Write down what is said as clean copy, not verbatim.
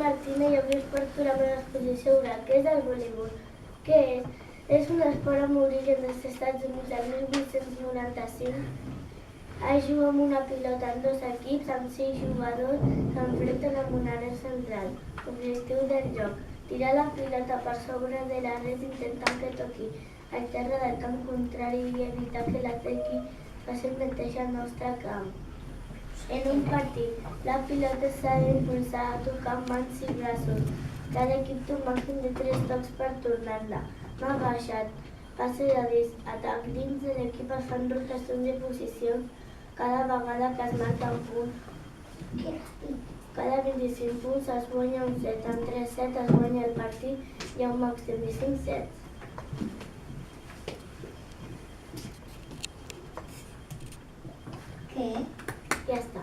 Martina i avui us porto la meva exposició oral. Què és el voleibol? Què és? És un esport amb origen dels Estats Units del 1895. Es juga amb una pilota en 2 equips amb 6 jugadors que s'enfronten amb una red central. Objectiu del joc: tirar la pilota per sobre de la red intentant que toqui el terra del camp contrari i evitar que l'ataqui faci el mateix al nostre camp. En un partit, la pilota s'ha d'impulsar a tocar amb mans i braços. Cada equip té un màxim de 3 tocs per tornar-la. Mà baixat, passe de disc, atac. Dins de l'equip es fan rotacions de posicions cada vegada que es marca un punt. Cada 25 punts es guanya un set. En 3 sets es guanya el partit i hi ha un màxim de 5 sets. Què? Ja està.